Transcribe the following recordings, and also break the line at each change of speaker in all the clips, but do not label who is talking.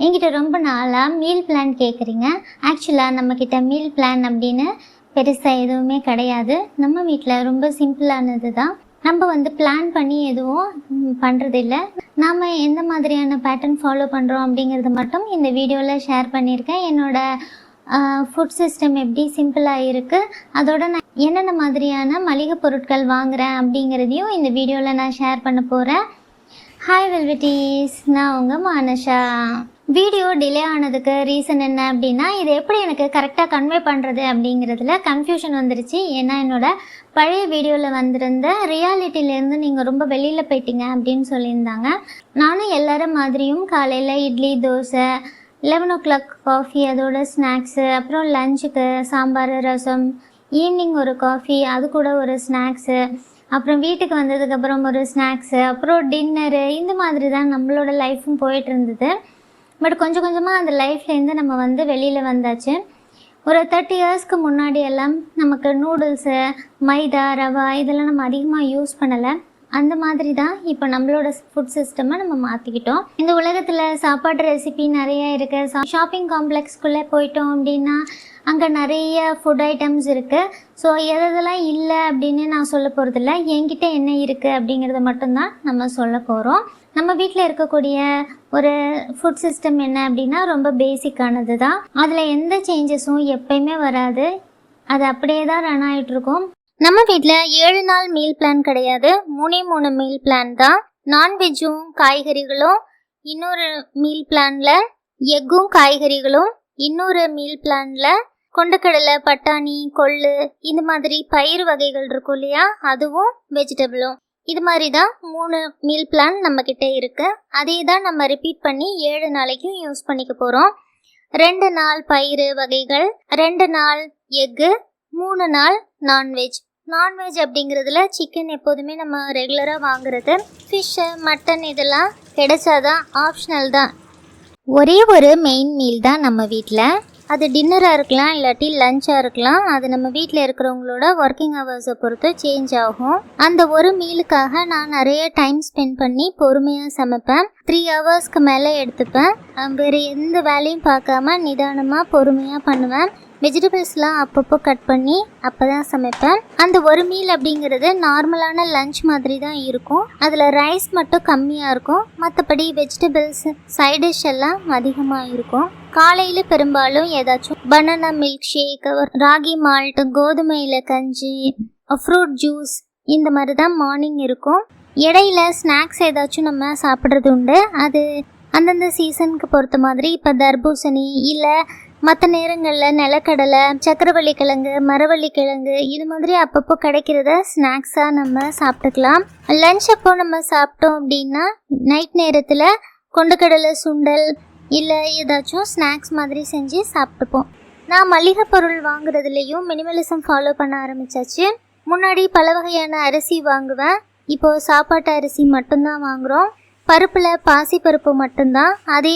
என்கிட்ட ரொம்ப நாளாக மீல் பிளான் கேட்குறீங்க. ஆக்சுவலாக நம்மக்கிட்ட மீல் பிளான் அப்படின்னு பெருசாக எதுவுமே கிடையாது. நம்ம வீட்டில் ரொம்ப சிம்பிளானது தான். நம்ம பிளான் பண்ணி எதுவும் பண்ணுறதில்ல. நாம் எந்த மாதிரியான பேட்டர்ன் ஃபாலோ பண்ணுறோம் அப்படிங்கிறது மட்டும் இந்த வீடியோவில் ஷேர் பண்ணியிருக்கேன். என்னோடய ஃபுட் சிஸ்டம் எப்படி சிம்பிளாக இருக்குது, அதோட நான் என்னென்ன மாதிரியான மளிகை பொருட்கள் வாங்குகிறேன் அப்படிங்கிறதையும் இந்த வீடியோவில் நான் ஷேர் பண்ண போகிறேன். ஹாய் வெல்வெட்டீஸ், நான் உங்கள் மானஷா. வீடியோ டிலே ஆனதுக்கு ரீசன் என்ன அப்படின்னா, இதை எப்படி எனக்கு கரெக்டாக கன்வே பண்ணுறது அப்படிங்கிறதுல கன்ஃபியூஷன் வந்துருச்சு. ஏன்னா என்னோடய பழைய வீடியோவில் வந்திருந்த ரியாலிட்டியிலேருந்து நீங்கள் ரொம்ப வெளியில் போயிட்டீங்க அப்படின்னு சொல்லியிருந்தாங்க. நானும் எல்லாரும் மாதிரியும் காலையில் இட்லி, தோசை, 11 o'clock காஃபி, அதோட ஸ்நாக்ஸு, அப்புறம் லஞ்சுக்கு சாம்பார், ரசம், ஈவினிங் ஒரு காஃபி, அது கூட ஒரு ஸ்நாக்ஸு, அப்புறம் வீட்டுக்கு வந்ததுக்கப்புறம் ஒரு ஸ்நாக்ஸு, அப்புறம் டின்னரு, இந்த மாதிரி தான் நம்மளோட லைஃப்பும் போயிட்டு இருந்தது. பட் கொஞ்சம் கொஞ்சமாக அந்த லைஃப்லேருந்து நம்ம வெளியில் வந்தாச்சு. ஒரு 30 yearsக்கு முன்னாடி எல்லாம் நமக்கு நூடுல்ஸு, மைதா, ரவா இதெல்லாம் நம்ம அதிகமாக யூஸ் பண்ணலை. அந்த மாதிரி தான் இப்போ நம்மளோட ஃபுட் சிஸ்டமை நம்ம மாற்றிக்கிட்டோம். இந்த உலகத்தில் சாப்பாடு ரெசிபி நிறைய இருக்குது. ஷாப்பிங் காம்ப்ளெக்ஸ்குள்ளே போயிட்டோம் அப்படின்னா அங்கே நிறைய ஃபுட் ஐட்டம்ஸ் இருக்குது. ஸோ எதெல்லாம் இல்லை அப்படின்னு நான் சொல்ல போகிறதில்ல. என்கிட்ட என்ன இருக்குது அப்படிங்கிறத மட்டும்தான் நம்ம சொல்ல போகிறோம். நம்ம வீட்டில் இருக்கக்கூடிய ஒரு ஃபுட் சிஸ்டம் என்ன அப்படின்னா ரொம்ப பேசிக்கானது தான். அதில் எந்த சேஞ்சஸும் எப்பயுமே வராது. அது அப்படியே தான் ரன் ஆகிட்ருக்கும். நம்ம வீட்டில் 7 நாள் மீல் பிளான் கிடையாது, 3 மீல் பிளான் தான். நான்வெஜ்ஜும் காய்கறிகளும், இன்னொரு மீல் பிளானில் எக்கும் காய்கறிகளும், இன்னொரு மீல் பிளானில் கொண்டக்கடலை, பட்டாணி, கொள்ளு, இந்த மாதிரி பயிர் வகைகள் இருக்கும் இல்லையா, அதுவும் வெஜிடபிளும். இது மாதிரி தான் 3 மீல் பிளான் நம்மக்கிட்ட இருக்குது. அதே தான் நம்ம ரிப்பீட் பண்ணி 7 நாளைக்கும் யூஸ் பண்ணிக்க போகிறோம். 2 நாள் பயிர் வகைகள், 2 நாள் எக்கு, 3 நாள் நான்வெஜ். நான்வெஜ் அப்படிங்கிறதுல சிக்கன் எப்போதுமே நம்ம ரெகுலராக வாங்குறது. ஃபிஷ்ஷு, மட்டன் இதெல்லாம் கிடைச்சாதான், ஆப்ஷனல் தான். ஒரே ஒரு மெயின் மீல் தான் நம்ம வீட்டில். அது டின்னராக இருக்கலாம், இல்லாட்டி லஞ்சாக இருக்கலாம். அது நம்ம வீட்டில் இருக்கிறவங்களோட ஒர்க்கிங் ஹவர்ஸை பொறுத்து சேஞ்ச் ஆகும். அந்த ஒரு மீலுக்காக நான் நிறைய டைம் ஸ்பெண்ட் பண்ணி பொறுமையாக சமைப்பேன். 3 hours மேலே எடுத்துப்பேன். வேறு எந்த வேலையும் பார்க்காம நிதானமாக பொறுமையாக பண்ணுவேன். வெஜிடபிள்ஸ்லாம் அப்பப்போ கட் பண்ணி அப்போ தான் சமைப்பேன். அந்த ஒரு மீல் அப்படிங்கிறது நார்மலான லஞ்ச் மாதிரி தான் இருக்கும். அதில் ரைஸ் மட்டும் கம்மியாக இருக்கும். மற்றபடி வெஜிடபிள்ஸ், சைட் டிஷ் எல்லாம் அதிகமாக இருக்கும். காலையில் பெரும்பாலும் ஏதாச்சும் banana milk shake, ragi malt, கோதுமையில் கஞ்சி, ஃப்ரூட் ஜூஸ், இந்த மாதிரி தான் மார்னிங் இருக்கும். இடையில ஸ்நாக்ஸ் ஏதாச்சும் நம்ம சாப்பிட்றது உண்டு. அது அந்தந்த சீசனுக்கு பொறுத்த மாதிரி. இப்போ தர்பூசணி, இல்லை மற்ற நேரங்களில் நிலக்கடலை, சக்கரவள்ளி கிழங்கு, மரவள்ளி கிழங்கு, இது மாதிரி அப்பப்போ கிடைக்கிறத ஸ்நாக்ஸாக நம்ம சாப்பிட்டுக்கலாம். லஞ்ச் அப்போ நம்ம சாப்பிட்டோம் அப்படின்னா நைட் நேரத்தில் கொண்டக்கடலை சுண்டல் இல்லை ஏதாச்சும் ஸ்நாக்ஸ் மாதிரி செஞ்சு சாப்பிட்டுப்போம். நான் மளிகை பொருள் வாங்குறதுலேயும் மினிமலிசம் ஃபாலோ பண்ண ஆரம்பித்தாச்சு. முன்னாடி பல வகையான அரிசி வாங்குவேன். இப்போது சாப்பாட்டு அரிசி மட்டும்தான் வாங்குகிறோம். பருப்பில் பாசி பருப்பு மட்டும்தான். அதே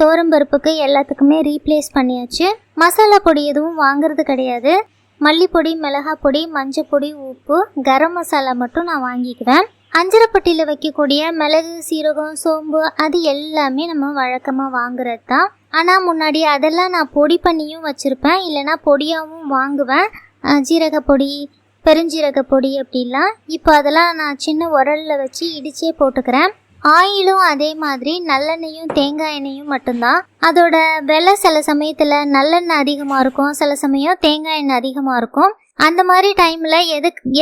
தோரம்பருப்புக்கு எல்லாத்துக்குமே ரீப்ளேஸ் பண்ணியாச்சு. மசாலா பொடி எதுவும் வாங்குறது கிடையாது. மல்லிப்பொடி, மிளகாய் பொடி, மஞ்சள் பொடி, உப்பு, கரம் மசாலா மட்டும் நான் வாங்கிக்குவேன். அஞ்சரைப்பட்டியில் வைக்கக்கூடிய மிளகு, சீரகம், சோம்பு, அது எல்லாமே நம்ம வழக்கமாக வாங்குறது தான். ஆனால் முன்னாடி அதெல்லாம் நான் பொடி பண்ணியும் வச்சுருப்பேன், இல்லைனா பொடியாகவும் வாங்குவேன். ஜீரகப்பொடி, பெருஞ்சீரக பொடி அப்படிலாம். இப்போ அதெல்லாம் நான் சின்ன உரலில் வச்சு இடிச்சே போட்டுக்கிறேன். ஆயிலும் அதே மாதிரி நல்லெண்ணெயும் தேங்காய் எண்ணெயும் மட்டும்தான். அதோட விலை சில சமயத்தில் நல்லெண்ணெய் அதிகமாக இருக்கும், சில சமயம் தேங்காய் எண்ணெய் அதிகமாக இருக்கும். அந்த மாதிரி டைமில்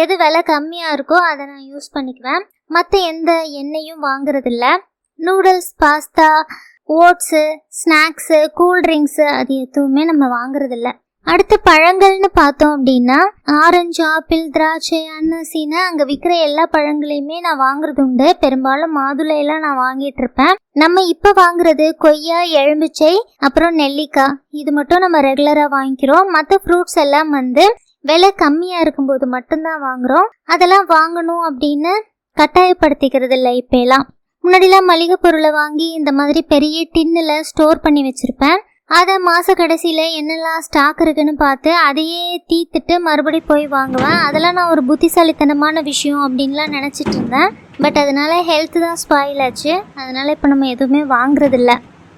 எது விலை கம்மியாக இருக்கோ அதை நான் யூஸ் பண்ணிக்குவேன். மற்ற எந்த எண்ணெயும் வாங்குறதில்ல. Noodles, pasta, oats, snacks, cool drinks, அது எதுவுமே நம்ம வாங்குறதில்ல. அடுத்து பழங்கள்னு பார்த்தோம் அப்படின்னா ஆரஞ்சு, ஆப்பிள், திராட்சை, அன்னாசின்னு அங்கே விற்கிற எல்லா பழங்களையுமே நான் வாங்குறது உண்டு. பெரும்பாலும் மாதுளையெல்லாம் நான் வாங்கிட்டு இருப்பேன். நம்ம இப்போ வாங்குறது கொய்யா, எலுமிச்சை, அப்புறம் நெல்லிக்காய், இது மட்டும் நம்ம ரெகுலராக வாங்கிக்கிறோம். மற்ற ஃப்ரூட்ஸ் எல்லாம் விலை கம்மியாக இருக்கும்போது மட்டும்தான் வாங்குகிறோம். அதெல்லாம் வாங்கணும் அப்படின்னு கட்டாயப்படுத்திக்கிறது இல்லை இப்போலாம். முன்னாடிலாம் மளிகை பொருளை வாங்கி இந்த மாதிரி பெரிய டின்னில் ஸ்டோர் பண்ணி வச்சுருப்பேன். அதை மாத கடைசியில் என்னெல்லாம் ஸ்டாக் இருக்குன்னு பார்த்து அதையே தீர்த்துட்டு மறுபடியும் போய் வாங்குவேன். அதெல்லாம் நான் ஒரு புத்திசாலித்தனமான விஷயம் அப்படின்லாம் நினச்சிட்டு இருந்தேன். பட் அதனால் ஹெல்த்து தான் ஸ்பாயில் ஆச்சு. அதனால் இப்போ நம்ம எதுவுமே வாங்குறதில்ல.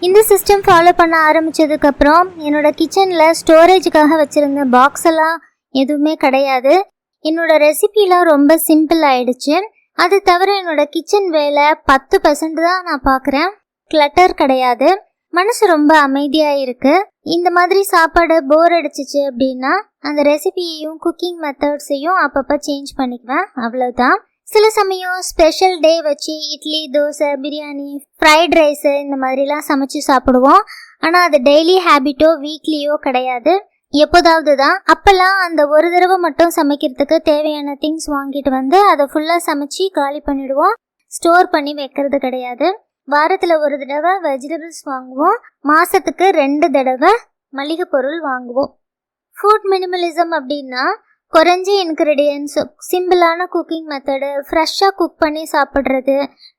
இந்த சிஸ்டம் ஃபாலோ பண்ண ஆரம்பித்ததுக்கப்புறம் என்னோடய கிச்சனில் ஸ்டோரேஜுக்காக வச்சுருந்த பாக்ஸ் எல்லாம் எதுவுமே கிடையாது. என்னோடய ரெசிபிலாம் ரொம்ப சிம்பிள் ஆயிடுச்சு. அது தவிர என்னோடய கிச்சன் வேலை 10% தான் நான் பார்க்குறேன். கிளட்டர் கிடையாது. மனசு ரொம்ப அமைதியாக இருக்குது. இந்த மாதிரி சாப்பாடு போர் அடிச்சிச்சு அப்படின்னா அந்த ரெசிபியையும் குக்கிங் மெத்தட்ஸையும் அப்பப்போ சேஞ்ச் பண்ணிக்குவேன், அவ்வளோதான். சில சமயம் ஸ்பெஷல் டே வச்சு இட்லி, தோசை, பிரியாணி, ஃப்ரைட் ரைஸு இந்த மாதிரிலாம் சமைச்சு சாப்பிடுவோம். ஆனால் அது டெய்லி ஹேபிட்டோ வீக்லியோ கிடையாது, எப்போதாவது தான். அப்போல்லாம் அந்த ஒரு தடவை மட்டும் சமைக்கிறதுக்கு தேவையான திங்ஸ் வாங்கிட்டு வந்து அதை ஃபுல்லாக சமைச்சு காலி பண்ணிவிடுவோம். ஸ்டோர் பண்ணி வைக்கிறது கிடையாது. வாரத்தில் ஒரு தடவை வெஜிடபிள்ஸ் வாங்குவோம். மாதத்துக்கு 2 தடவை மளிகை பொருள் வாங்குவோம். ஃபுட் மினிமலிசம் அப்படின்னா குறைஞ்ச இன்க்ரீடியன்ஸ், சிம்பிளான குக்கிங் மெத்தடு, ஃப்ரெஷ்ஷாக குக் பண்ணி சாப்பிட்றது.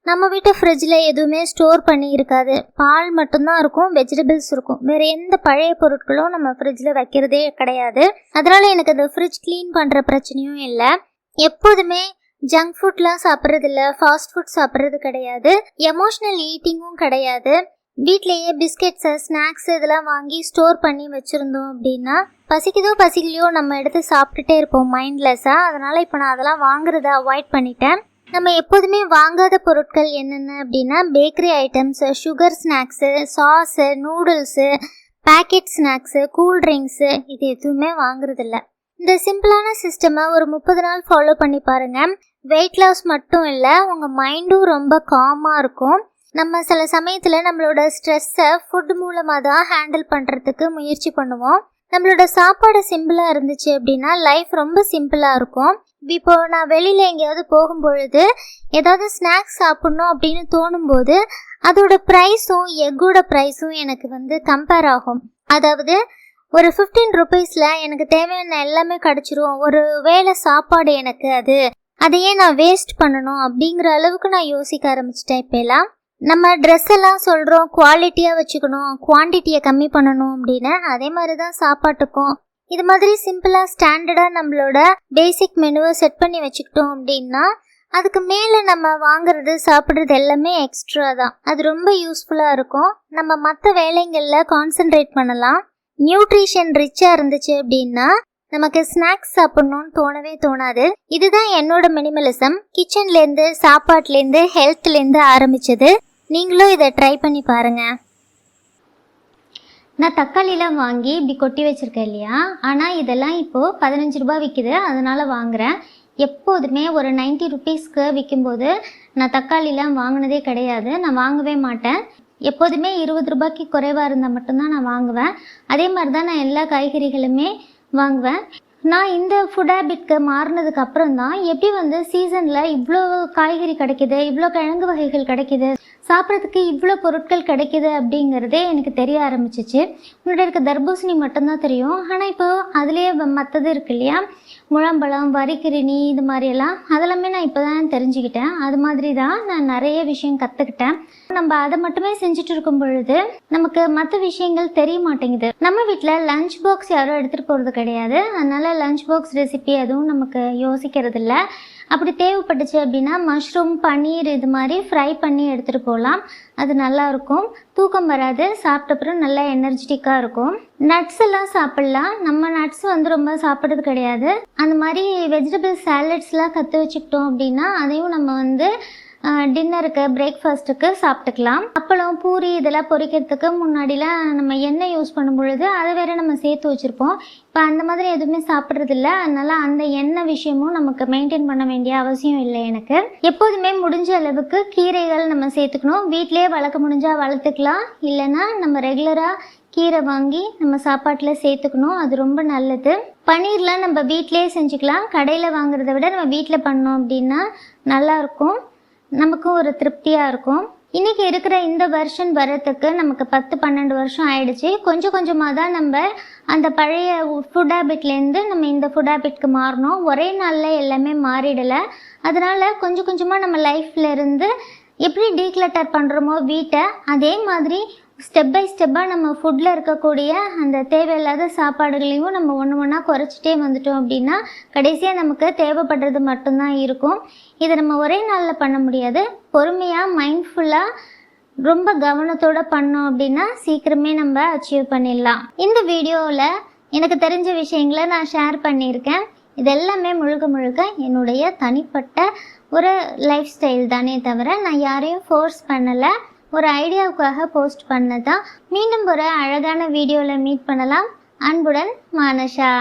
நம்ம வீட்டு ஃப்ரிட்ஜில் எதுவுமே ஸ்டோர் பண்ணி இருக்காது. பால் மட்டும்தான் இருக்கும், வெஜிடபிள்ஸ் இருக்கும். வேறு எந்த பழைய பொருட்களும் நம்ம ஃப்ரிட்ஜில் வைக்கிறதே கிடையாது. அதனால் எனக்கு அந்த ஃப்ரிட்ஜ் க்ளீன் பண்ணுற பிரச்சனையும் இல்லை. எப்போதுமே ஜங்க் ஃபுட்லாம் சாப்பிட்றதில்ல, ஃபாஸ்ட் ஃபுட் சாப்பிட்றது கிடையாது, எமோஷ்னல் ஈட்டிங்கும் கிடையாது. வீட்லேயே பிஸ்கெட்ஸு, ஸ்நாக்ஸ் இதெல்லாம் வாங்கி ஸ்டோர் பண்ணி வச்சுருந்தோம் அப்படின்னா பசிக்குதோ பசிக்கலையோ நம்ம எடுத்து சாப்பிட்டுட்டே இருப்போம் மைண்ட்லெஸ்ஸாக. அதனால் இப்போ நான் அதெல்லாம் வாங்குறத அவாய்ட் பண்ணிட்டேன். நம்ம எப்போதுமே வாங்காத பொருட்கள் என்னென்ன அப்படின்னா bakery items, sugar snacks, sauce, noodles, packet snacks, cool drinks இது எதுவுமே வாங்குறதில்ல. இந்த சிம்பிளான சிஸ்டமை ஒரு 30 நாள் ஃபாலோ பண்ணி பாருங்கள். வெயிட் லாஸ் மட்டும் இல்லை, உங்கள் மைண்டும் ரொம்ப காமாக இருக்கும். நம்ம சில சமயத்தில் நம்மளோட ஸ்ட்ரெஸ்ஸை ஃபுட் மூலமாக தான் ஹேண்டில் பண்ணுறதுக்கு முயற்சி பண்ணுவோம். நம்மளோட சாப்பாடு சிம்பிளாக இருந்துச்சு அப்படின்னா லைஃப் ரொம்ப சிம்பிளாக இருக்கும். இப்போ நான் வெளியில் எங்கேயாவது போகும்பொழுது ஏதாவது ஸ்நாக்ஸ் சாப்பிட்ணும் அப்படின்னு தோணும்போது அதோட ப்ரைஸும் எக்கோட ப்ரைஸும் எனக்கு கம்பேர் ஆகும். அதாவது ஒரு 15 ருபீஸில் எனக்கு தேவையான எல்லாமே கிடச்சிரும், ஒரு வேளை சாப்பாடு எனக்கு அதையே நான் வேஸ்ட் பண்ணணும் அப்படிங்கிற அளவுக்கு நான் யோசிக்க ஆரம்பிச்சிட்டேன். இப்போலாம் நம்ம ட்ரெஸ் எல்லாம் சொல்கிறோம் குவாலிட்டியாக வச்சுக்கணும், குவான்டிட்டியை கம்மி பண்ணணும் அப்படின்னு. அதே மாதிரி தான் சாப்பாட்டுக்கும் இது மாதிரி சிம்பிளாக ஸ்டாண்டர்டாக நம்மளோட பேசிக் மெனுவை செட் பண்ணி வச்சுக்கிட்டோம் அப்படின்னா அதுக்கு மேலே நம்ம வாங்குறது சாப்பிட்றது எல்லாமே எக்ஸ்ட்ரா தான். அது ரொம்ப யூஸ்ஃபுல்லாக இருக்கும். நம்ம மற்ற வேலைங்களில் கான்சென்ட்ரேட் பண்ணலாம். நியூட்ரிஷன் ரிச்சாக இருந்துச்சு அப்படின்னா நமக்கு ஸ்நாக்ஸ் சாப்பிட்ணுன்னு தோணவே தோணாது. இதுதான் என்னோட மினிமலிசம். கிச்சன்லேருந்து, சாப்பாட்லேருந்து, ஹெல்த்லேருந்து ஆரம்பிச்சது. நீங்களும் இதை ட்ரை பண்ணி பாருங்கள். நான் தக்காளிலாம் வாங்கி இப்படி கொட்டி வச்சுருக்கேன் இல்லையா, ஆனால் இதெல்லாம் இப்போது 15 ரூபா விற்கிது, அதனால் வாங்குகிறேன். எப்போதுமே ஒரு 90 ருபீஸ்க்கு விற்கும்போது நான் தக்காளிலாம் வாங்கினதே கிடையாது, நான் வாங்கவே மாட்டேன். எப்போதுமே 20 ரூபாய்க்கு குறைவாக இருந்தால் மட்டும்தான் நான் வாங்குவேன். அதே மாதிரி தான் நான் எல்லா காய்கறிகளுமே வாங்குவேன். நான் இந்த ஃபுட் ஹேபிட்க்கு மாறினதுக்கு அப்புறம் தான் எப்படி சீசனில் இவ்வளோ காய்கறி கிடைக்கிது, இவ்வளோ கிழங்கு வகைகள் கிடைக்கிது, சாப்பிட்றதுக்கு இவ்வளோ பொருட்கள் கிடைக்கிது அப்படிங்கிறதே எனக்கு தெரிய ஆரம்பிச்சிச்சு. முன்னாடி இருக்க தர்பூசணி மட்டும்தான் தெரியும், ஆனால் இப்போ அதுலேயே மற்றது இருக்கு இல்லையா, முழம்பழம், வரிக்கிருணி, இது மாதிரியெல்லாம் அதெல்லாமே நான் இப்போ தான் தெரிஞ்சுக்கிட்டேன். அது மாதிரி தான் நான் நிறைய விஷயம் கற்றுக்கிட்டேன். நம்ம அதை மட்டுமே செஞ்சுட்டு இருக்கும் பொழுது நமக்கு மற்ற விஷயங்கள் தெரிய மாட்டேங்குது. நம்ம வீட்டில் லஞ்ச் பாக்ஸ் யாரும் எடுத்துகிட்டு போகிறது கிடையாது, அதனால் லஞ்ச் பாக்ஸ் ரெசிபி எதுவும் நமக்கு யோசிக்கிறது இல்லை. அப்படி தேவைப்பட்டுச்சு அப்படின்னா மஷ்ரூம், பன்னீர் இது மாதிரி ஃப்ரை பண்ணி எடுத்துகிட்டு போகலாம். அது நல்லாயிருக்கும், தூக்கம் வராது, சாப்பிட்டப்புறம் நல்லா எனர்ஜெட்டிக்காக இருக்கும். நட்ஸ் எல்லாம் சாப்பிட்லாம். நம்ம நட்ஸ் ரொம்ப சாப்பிட்றது கிடையாது. அந்த மாதிரி வெஜிடபிள் சாலட்ஸ்லாம் கற்று வச்சுக்கிட்டோம் அப்படின்னா அதையும் நம்ம டின்னருக்கு, பிரேக்ஃபாஸ்ட்டுக்கு சாப்பிட்டுக்கலாம். அப்பளம், பூரி இதெல்லாம் பொரிக்கிறதுக்கு முன்னாடிலாம் நம்ம எண்ணெய் யூஸ் பண்ணும் பொழுது அதை வேறு நம்ம சேர்த்து வச்சுருப்போம். இப்போ அந்த மாதிரி எதுவுமே சாப்பிட்றதில்ல, அதனால் அந்த எண்ணெய் விஷயமும் நமக்கு மெயின்டைன் பண்ண வேண்டிய அவசியம் இல்லை எனக்கு. எப்போதுமே முடிஞ்ச அளவுக்கு கீரைகள் நம்ம சேர்த்துக்கணும். வீட்டிலே வளர்க்க முடிஞ்சால் வளர்த்துக்கலாம், இல்லைன்னா நம்ம ரெகுலராக கீரை வாங்கி நம்ம சாப்பாட்டில் சேர்த்துக்கணும், அது ரொம்ப நல்லது. பன்னீர்லாம் நம்ம வீட்டிலே செஞ்சுக்கலாம். கடையில் வாங்குறத விட நம்ம வீட்டில் பண்ணோம் அப்படின்னா நல்லாயிருக்கும், நமக்கும் ஒரு திருப்தியாக இருக்கும். இன்றைக்கி இருக்கிற இந்த வெர்ஷன் வரத்துக்கு நமக்கு 10-12 வருஷம் ஆயிடுச்சு. கொஞ்சம் கொஞ்சமாக தான் நம்ம அந்த பழைய ஃபுட் ஹேபிட்லேருந்து நம்ம இந்த ஃபுட் ஹேபிட்க்கு மாறணும். ஒரே நாளில் எல்லாமே மாறிடலை. அதனால் கொஞ்சம் கொஞ்சமாக நம்ம லைஃப்பில் இருந்து எப்படி டீக்ளட்டர் பண்ணுறோமோ வீட்டை, அதே மாதிரி ஸ்டெப் பை ஸ்டெப்பாக நம்ம ஃபுட்டில் இருக்கக்கூடிய அந்த தேவையில்லாத சாப்பாடுகளையும் நம்ம ஒன்று ஒன்றா குறைச்சிட்டே வந்துட்டோம் அப்படின்னா கடைசியாக நமக்கு தேவைப்படுறது மட்டும்தான் இருக்கும். இதை நம்ம ஒரே நாளில் பண்ண முடியாது. பொறுமையாக, மைண்ட்ஃபுல்லாக ரொம்ப கவனத்தோட பண்ணோம் அப்படின்னா சீக்கிரமே நம்ம அச்சீவ் பண்ணிடலாம். இந்த வீடியோவில் எனக்கு தெரிஞ்ச விஷயங்களை நான் ஷேர் பண்ணியிருக்கேன். இது எல்லாமே முழுக்க முழுக்க என்னுடைய தனிப்பட்ட ஒரு லைஃப் ஸ்டைல் தானே தவிர நான் யாரையும் ஃபோர்ஸ் பண்ணலை, ஒரு ஐடியாவுக்காக போஸ்ட் பண்ணதான். மீண்டும் ஒரு அழகான வீடியோவில் மீட் பண்ணலாம். அன்புடன் மானஷா.